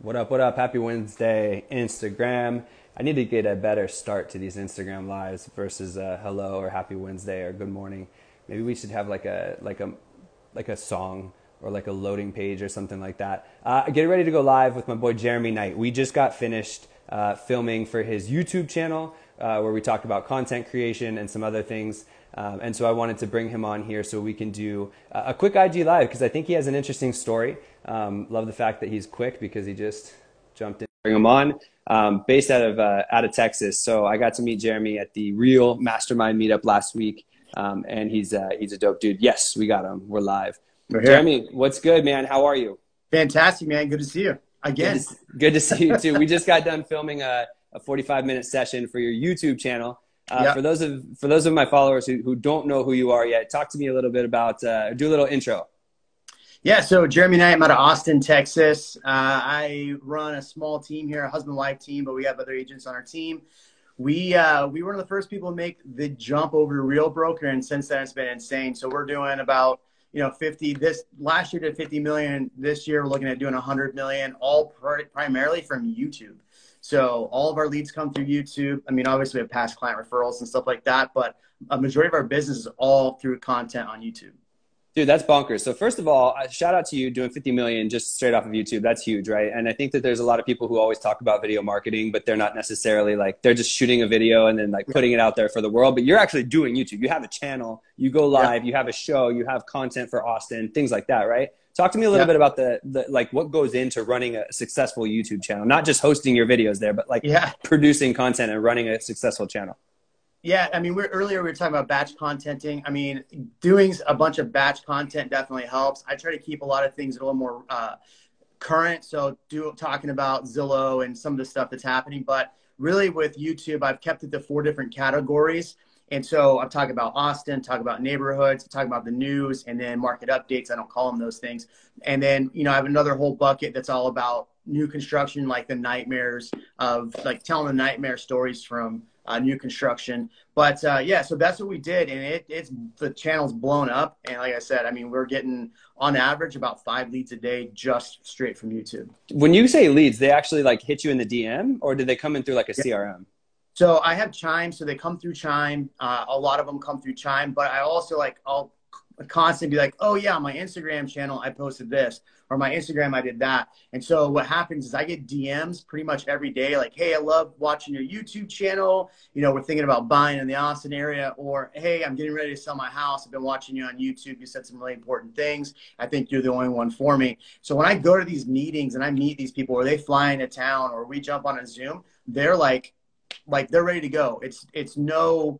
What up, what up? Happy Wednesday, Instagram. I need to get a better start to these Instagram lives versus hello or happy Wednesday or good morning. Maybe we should have like a song or like a loading page or something like that. Get ready to go live with my boy Jeremy Knight. We just got finished filming for his YouTube channel where we talked about content creation and some other things. And so I wanted to bring him on here so we can do a quick IG live because I think he has an interesting story. Love the fact that he's quick because he just jumped in. Bring him on. Based out of Texas. So I got to meet Jeremy at the Real Mastermind meetup last week. And he's a dope dude. Yes, we got him. We're live. We're here. Jeremy, what's good, man? How are you? Fantastic, man. Good to see you again. Good to see you too. We just got done filming a 45-minute session for your YouTube channel. Yep. For those of my followers who don't know who you are yet, talk to me a little bit about, do a little intro. Yeah, so Jeremy Knight, I'm out of Austin, Texas. I run a small team here, a husband-wife team, but we have other agents on our team. We were one of the first people to make the jump over to Real Broker, and since then it's been insane. So we're doing about 50. This last year did 50 million. This year we're looking at doing 100 million, all primarily from YouTube. So all of our leads come through YouTube. I mean, obviously we have past client referrals and stuff like that, but a majority of our business is all through content on YouTube. Dude, that's bonkers. So first of all, shout out to you doing 50 million just straight off of YouTube. That's huge, right? And I think that there's a lot of people who always talk about video marketing, but they're not necessarily they're just shooting a video and then putting it out there for the world. But you're actually doing YouTube. You have a channel, you go live, you have a show, you have content for Austin, things like that, right? Talk to me a little bit about the what goes into running a successful YouTube channel, not just hosting your videos there, but producing content and running a successful channel. Yeah, I mean, earlier we were talking about batch contenting. I mean, doing a bunch of batch content definitely helps. I try to keep a lot of things a little more current. So talking about Zillow and some of the stuff that's happening. But really with YouTube, I've kept it to 4 different categories. And so I'm talking about Austin, talk about neighborhoods, talk about the news, and then market updates. I don't call them those things. And then, I have another whole bucket that's all about new construction, like the nightmares of telling the nightmare stories from new construction. But yeah, so that's what we did. And the channel's blown up. And like I said, I mean, we're getting on average about 5 leads a day just straight from YouTube. When you say leads, they actually hit you in the DM or did they come in through a CRM? So I have Chime, so they come through Chime. A lot of them come through Chime, but I also I'll constantly be like, oh yeah, on my Instagram channel, I posted this, or my Instagram, I did that. And so what happens is I get DMs pretty much every day, like, hey, I love watching your YouTube channel. We're thinking about buying in the Austin area, or, hey, I'm getting ready to sell my house. I've been watching you on YouTube. You said some really important things. I think you're the only one for me. So when I go to these meetings and I meet these people, or they fly into town, or we jump on a Zoom, they're they're ready to go. It's no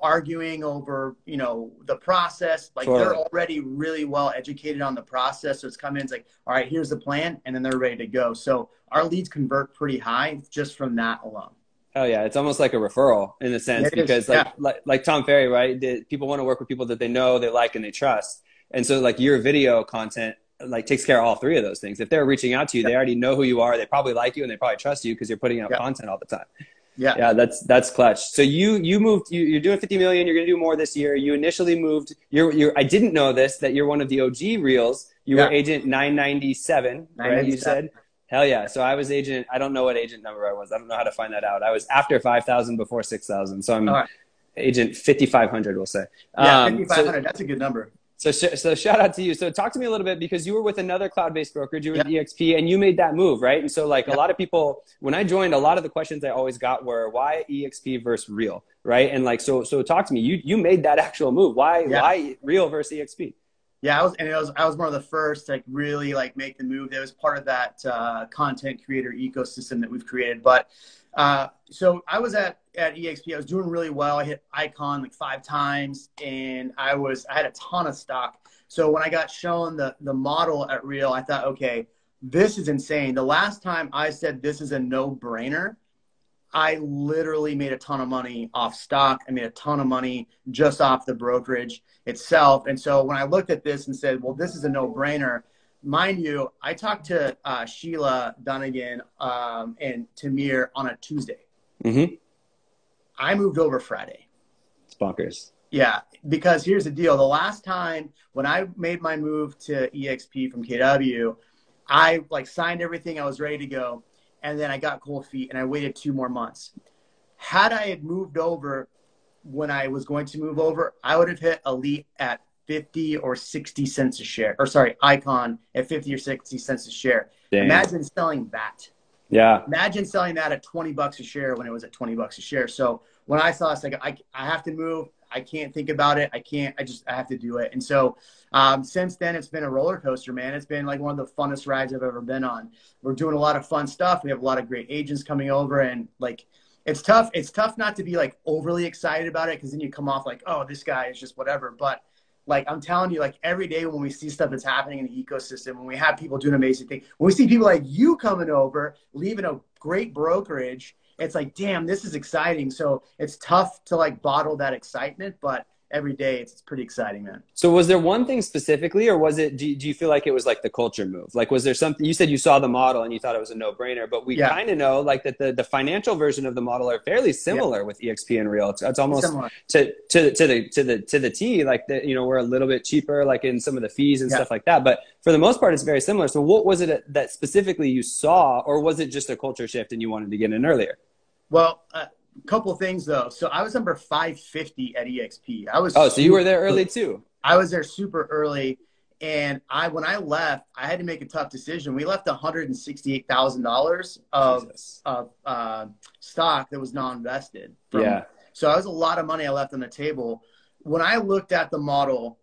arguing over, the process. They're already really well educated on the process. So it's come in, it's all right, here's the plan. And then they're ready to go. So our leads convert pretty high just from that alone. Oh yeah. It's almost like a referral in a sense, because like Tom Ferry, right? People want to work with people that they know, they like, and they trust. And so your video content takes care of all 3 of those things. If they're reaching out to you, they already know who you are. They probably like you and they probably trust you because you're putting out content all the time. Yeah, that's clutch. So you moved. You're doing 50 million. You're going to do more this year. You initially moved. I didn't know this, that you're one of the OG Reels. You were agent 997, right? You said, hell yeah. So I was agent. I don't know what agent number I was. I don't know how to find that out. I was after 5,000, before 6,000. So I'm agent 5,500. We'll say. Yeah, 5,500. That's a good number. So shout out to you. So talk to me a little bit, because you were with another cloud-based brokerage, you were with EXP, and you made that move, right? And so a lot of people, when I joined, a lot of the questions I always got were, why EXP versus Real, right? And so talk to me. You made that actual move. Why Real versus EXP? Yeah, I was one of the first to really make the move. That was part of that content creator ecosystem that we've created. But so I was at EXP. I was doing really well. I hit Icon 5 times, and I had a ton of stock. So when I got shown the model at Real, I thought, okay, this is insane. The last time I said this is a no-brainer, I literally made a ton of money off stock. I made a ton of money just off the brokerage itself. And so when I looked at this and said, well, this is a no-brainer, mind you, I talked to Sheila Dunnigan and Tamir on a Tuesday. Mm-hmm. I moved over Friday. It's bonkers. Yeah, because here's the deal. The last time when I made my move to EXP from KW, I like signed everything. I was ready to go. And then I got cold feet and I waited 2 more months. Had I had moved over when I was going to move over, I would have hit Elite at 50 or 60 cents a share, or sorry, Icon at 50 or 60 cents a share. Dang. Imagine selling that. Yeah. Imagine selling that at 20 bucks a share when it was at 20 bucks a share. So when I saw this, like, I have to move. I can't think about it. I have to do it. And so since then, it's been a roller coaster, man. It's been like one of the funnest rides I've ever been on. We're doing a lot of fun stuff. We have a lot of great agents coming over, and like, it's tough. It's tough not to be like overly excited about it, because then you come off like, oh, this guy is just whatever. But like, I'm telling you, like, every day when we see stuff that's happening in the ecosystem, when we have people doing amazing things, when we see people like you coming over, leaving a great brokerage, it's like, damn, this is exciting. So it's tough to like bottle that excitement, but every day it's pretty exciting, man. So was there one thing specifically, or was it, do you feel like it was like the culture move? Like, was there something, you said you saw the model and you thought it was a no brainer, but we kind of know like that the financial version of the model are fairly similar with EXP and Real. It's almost similar. to the T, like the, you know, we're a little bit cheaper, like in some of the fees and stuff like that. But for the most part, it's very similar. So what was it that specifically you saw, or was it just a culture shift and you wanted to get in earlier? Well, couple things though. So I was number 550 at EXP. So you were there early too. I was there super early, and when I left, I had to make a tough decision. We left $168,000 of stock that was non-invested. So that was a lot of money I left on the table. When I looked at the model,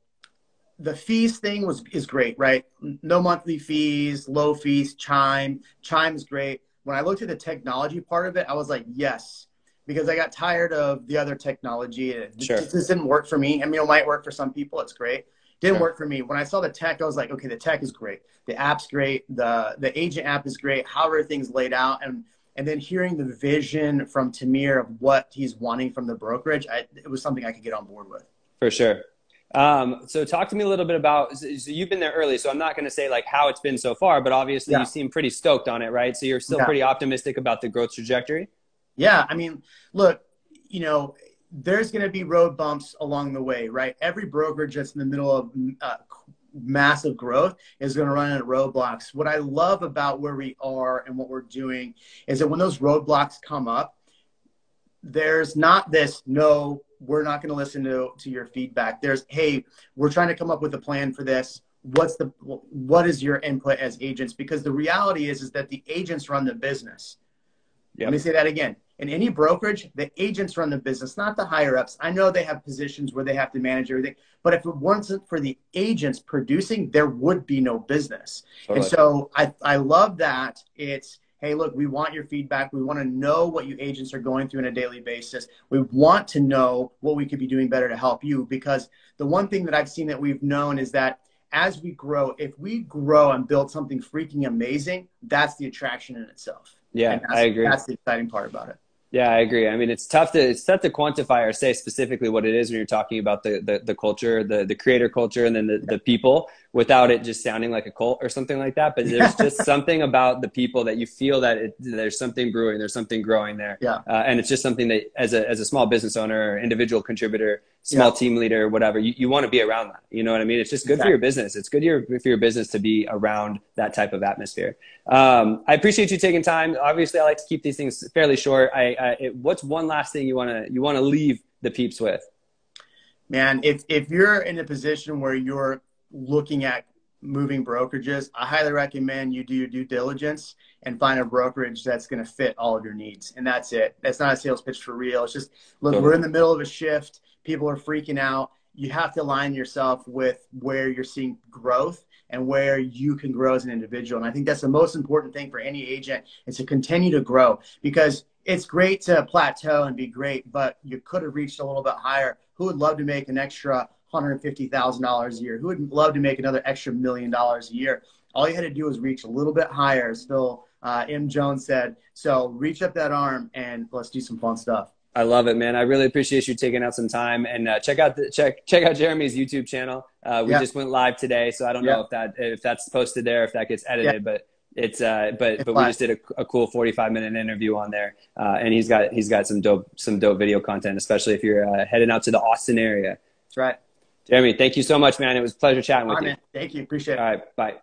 the fees thing is great, right? No monthly fees, low fees, Chime is great. When I looked at the technology part of it, I was like, yes, because I got tired of the other technology. This didn't work for me. I mean, it might work for some people. It's great. Didn't work for me. When I saw the tech, I was like, okay, the tech is great. The app's great. The agent app is great. How everything's laid out. And then hearing the vision from Tamir of what he's wanting from the brokerage, it was something I could get on board with. For sure. So talk to me a little bit about, so you've been there early, so I'm not going to say like how it's been so far, but obviously you seem pretty stoked on it, right? So you're still pretty optimistic about the growth trajectory? Yeah. I mean, look, you know, there's going to be road bumps along the way, right? Every brokerage that's in the middle of massive growth is going to run into roadblocks. What I love about where we are and what we're doing is that when those roadblocks come up, there's not this, no, we're not going to listen to your feedback. There's, hey, we're trying to come up with a plan for this. What is your input as agents? Because the reality is that the agents run the business. Let me say that again. In any brokerage, the agents run the business, not the higher ups. I know they have positions where they have to manage everything, but if it wasn't for the agents producing, there would be no business. And so I love that. It's, hey, look, we want your feedback. We want to know what you agents are going through on a daily basis. We want to know what we could be doing better to help you, because the one thing that I've seen that we've known is that as we grow, if we grow and build something freaking amazing, that's the attraction in itself. Yeah, I agree. That's the exciting part about it. Yeah, I agree. I mean, it's tough to quantify or say specifically what it is when you're talking about the culture, the creator culture, and then the people, without it just sounding like a cult or something like that. But there's just something about the people that you feel that there's something brewing, there's something growing there. Yeah. And it's just something that as a small business owner, or individual contributor, small team leader, whatever, you want to be around that. You know what I mean? It's just good for your business. It's good for your business to be around that type of atmosphere. I appreciate you taking time. Obviously, I like to keep these things fairly short. What's one last thing you want to leave the peeps with? Man, if you're in a position where you're looking at moving brokerages, I highly recommend you do your due diligence and find a brokerage that's going to fit all of your needs. And that's it. That's not a sales pitch for real. It's just, look, we're in the middle of a shift. People are freaking out. You have to align yourself with where you're seeing growth and where you can grow as an individual. And I think that's the most important thing for any agent, is to continue to grow, because it's great to plateau and be great, but you could have reached a little bit higher. Who would love to make an extra $150,000 a year? Who would love to make another extra $1 million a year? All you had to do was reach a little bit higher. Still, M. Jones said, so reach up that arm and let's do some fun stuff. I love it, man. I really appreciate you taking out some time, and check out Jeremy's YouTube channel. We just went live today, so I don't know if that's posted there, if that gets edited, but it's but we just did a cool 45-minute interview on there, and he's got some dope video content, especially if you're heading out to the Austin area. That's right. Jeremy, thank you so much, man. It was a pleasure chatting with you. Man. Thank you. Appreciate it. All right. Bye.